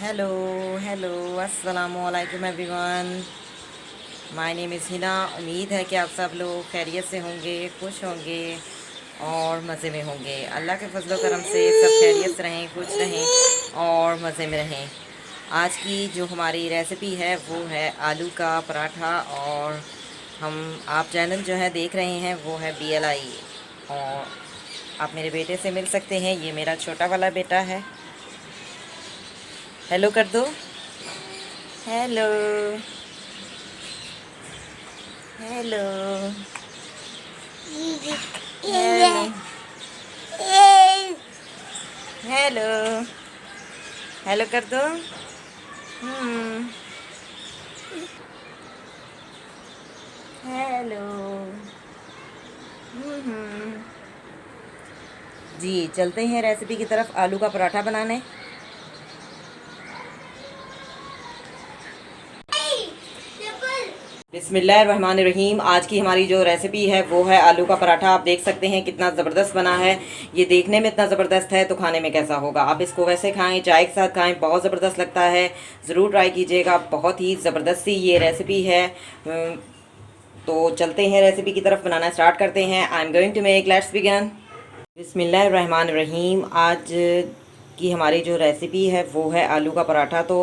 Hello hello अस्सलामु अलैकुम everyone. My name is Hina. उम्मीद है कि आप सब लोग खैरियत से होंगे, खुश होंगे और मज़े में होंगे। अल्लाह के फजलो करम से सब खैरियत से रहें, खुश रहें और मज़े में रहें। आज की जो हमारी रेसिपी है वो है आलू का पराठा। और हम आप चैनल जो है देख रहे हैं वो है BLI। और आप मेरे बेटे से मिल सकते हैं, ये मेरा छोटा वाला बेटा है। हेलो कर दो। Hello hello hello hello hello कर दो। हम्म। हेलो। हम्म। जी चलते हैं रेसिपी की तरफ, आलू का पराठा बनाने। बिस्मिल्लाहिर्रहमानिर्रहीम। आज की हमारी जो रेसिपी है वो है आलू का पराठा। आप देख सकते हैं कितना ज़बरदस्त बना है। ये देखने में इतना ज़बरदस्त है तो खाने में कैसा होगा। आप इसको वैसे खाएं, चाय के साथ खाएं, बहुत ज़बरदस्त लगता है। ज़रूर ट्राई कीजिएगा, बहुत ही ज़बरदस्त सी ये रेसिपी है। तो चलते हैं रेसिपी की तरफ, बनाना स्टार्ट करते हैं। I am going to make, let's begin. बिस्मिल्लाहिर्रहमानिर्रहीम। आज की हमारी जो रेसिपी है वो है आलू का पराठा। तो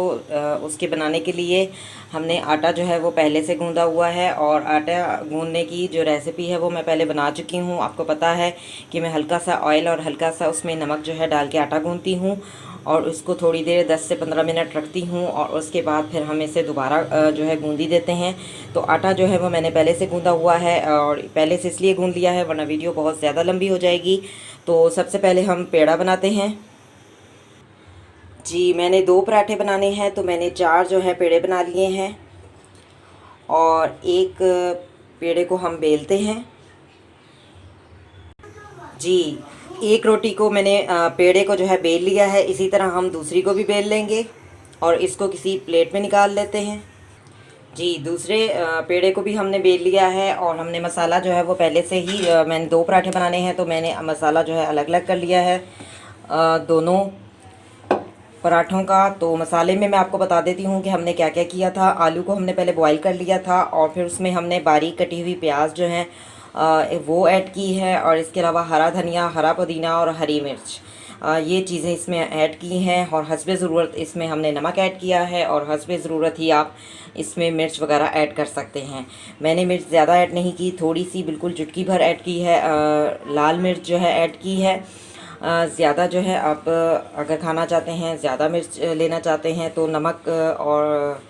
उसके बनाने के लिए हमने आटा जो है वो पहले से गूंदा हुआ है। और आटा गूंदने की जो रेसिपी है वो मैं पहले बना चुकी हूँ। आपको पता है कि मैं हल्का सा ऑयल और हल्का सा उसमें नमक जो है डाल के आटा गूंदती हूँ और उसको थोड़ी देर 10 से 15 मिनट रखती हूँ। और उसके बाद फिर हम इसे दोबारा जो है गूंदी देते हैं। तो आटा जो है वो मैंने पहले से गूंदा हुआ है और पहले से इसलिए गूंद लिया है वरना वीडियो बहुत ज़्यादा लंबी हो जाएगी। तो सबसे पहले हम पेड़ा बनाते हैं। जी मैंने 2 पराठे बनाने हैं तो मैंने 4 जो है पेड़े बना लिए हैं। और एक पेड़े को हम बेलते हैं। जी एक रोटी को मैंने पेड़े को जो है बेल लिया है। इसी तरह हम दूसरी को भी बेल लेंगे और इसको किसी प्लेट में निकाल लेते हैं। जी दूसरे पेड़े को भी हमने बेल लिया है और हमने मसाला जो है वो पहले से ही मैंने 2 पराठे बनाने हैं तो मैंने मसाला जो है अलग अलग कर लिया है दोनों पराठों का। तो मसाले में मैं आपको बता देती हूँ कि हमने क्या क्या किया था। आलू को हमने पहले बॉईल कर लिया था और फिर उसमें हमने बारीक कटी हुई प्याज जो है वो ऐड की है। और इसके अलावा हरा धनिया, हरा पुदीना और हरी मिर्च, ये चीज़ें इसमें ऐड की हैं। और हस्बे ज़रूरत इसमें हमने नमक ऐड किया है और हस्बे ज़रूरत ही आप इसमें मिर्च वगैरह ऐड कर सकते हैं। मैंने मिर्च ज़्यादा ऐड नहीं की, थोड़ी सी बिल्कुल चुटकी भर ऐड की है। लाल मिर्च जो है ऐड की है। ज़्यादा जो है आप अगर खाना चाहते हैं, ज़्यादा मिर्च लेना चाहते हैं तो नमक और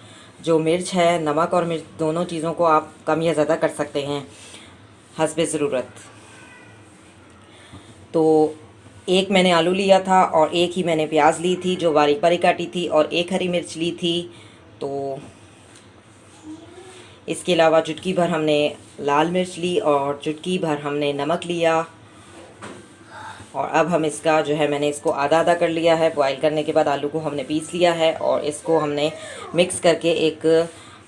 जो मिर्च है, नमक और मिर्च दोनों चीज़ों को आप कम या ज़्यादा कर सकते हैं हस्बे ज़रूरत। तो एक मैंने आलू लिया था और एक ही मैंने प्याज ली थी जो बारीक बारीक काटी थी और एक हरी मिर्च ली थी। तो इसके अलावा चुटकी भर हमने लाल मिर्च ली और चुटकी भर हमने नमक लिया। और अब हम इसका जो है मैंने इसको आधा आधा कर लिया है। बॉईल करने के बाद आलू को हमने पीस लिया है और इसको हमने मिक्स करके एक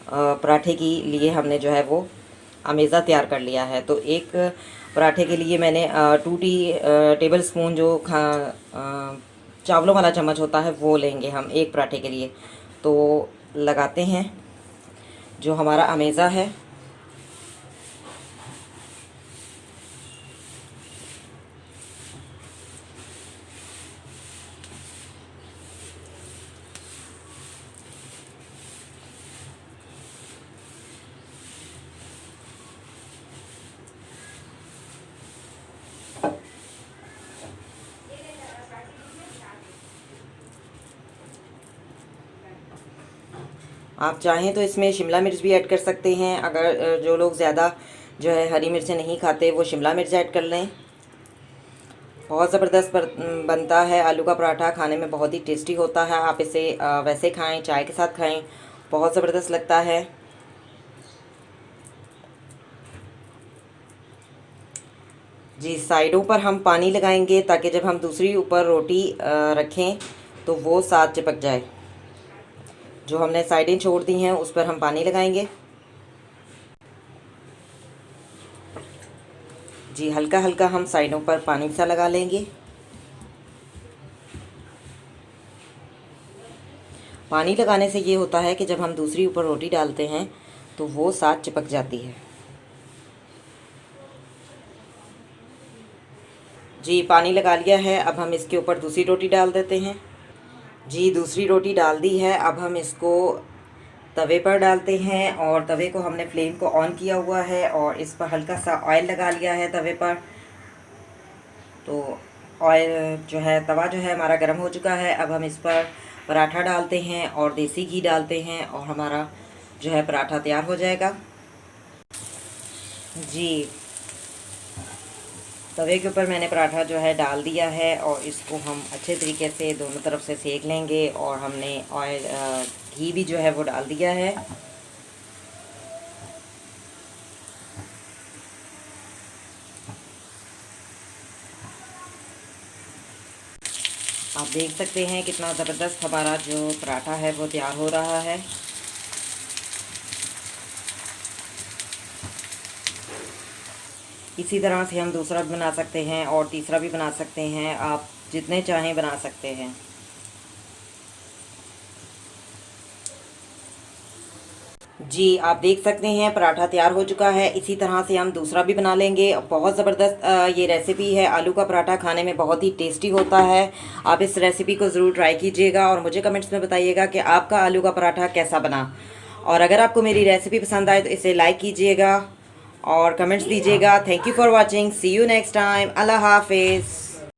पराठे के लिए हमने जो है वो अमेज़ा तैयार कर लिया है। तो एक पराठे के लिए मैंने 2 टेबल स्पून जो चावलों वाला चम्मच होता है वो लेंगे हम एक पराठे के लिए। तो लगाते हैं जो हमारा अमेज़ा है। आप चाहें तो इसमें शिमला मिर्च भी ऐड कर सकते हैं। अगर जो लोग ज़्यादा जो है हरी मिर्चें नहीं खाते वो शिमला मिर्च ऐड कर लें। बहुत ज़बरदस्त बनता है आलू का पराठा, खाने में बहुत ही टेस्टी होता है। आप इसे वैसे खाएं, चाय के साथ खाएं, बहुत ज़बरदस्त लगता है। जी साइडों पर हम पानी लगाएंगे ताकि जब हम दूसरी ऊपर रोटी रखें तो वो साथ चिपक जाए। जो हमने साइडें छोड़ दी हैं उस पर हम पानी लगाएंगे। जी हल्का हल्का हम साइडों पर पानी सा लगा लेंगे। पानी लगाने से ये होता है कि जब हम दूसरी ऊपर रोटी डालते हैं तो वो साथ चिपक जाती है। जी पानी लगा लिया है, अब हम इसके ऊपर दूसरी रोटी डाल देते हैं। जी दूसरी रोटी डाल दी है, अब हम इसको तवे पर डालते हैं और तवे को हमने फ्लेम को ऑन किया हुआ है और इस पर हल्का सा ऑयल लगा लिया है तवे पर। तो ऑयल जो है, तवा जो है हमारा गर्म हो चुका है। अब हम इस पर पराठा डालते हैं और देसी घी डालते हैं और हमारा जो है पराठा तैयार हो जाएगा। जी तवे के ऊपर मैंने पराठा जो है डाल दिया है और इसको हम अच्छे तरीके से दोनों तरफ से सेक लेंगे। और हमने ऑयल घी भी जो है वो डाल दिया है। आप देख सकते हैं कितना ज़बरदस्त हमारा जो पराठा है वो तैयार हो रहा है। इसी तरह से हम दूसरा भी बना सकते हैं और तीसरा भी बना सकते हैं, आप जितने चाहें बना सकते हैं। जी आप देख सकते हैं पराठा तैयार हो चुका है। इसी तरह से हम दूसरा भी बना लेंगे। बहुत ज़बरदस्त ये रेसिपी है। आलू का पराठा खाने में बहुत ही टेस्टी होता है। आप इस रेसिपी को ज़रूर ट्राई कीजिएगा और मुझे कमेंट्स में बताइएगा कि आपका आलू का पराठा कैसा बना। और अगर आपको मेरी रेसिपी पसंद आए तो इसे लाइक कीजिएगा और कमेंट्स दीजिएगा। Thank you for watching. See you next time. अल्लाह हाफिज़।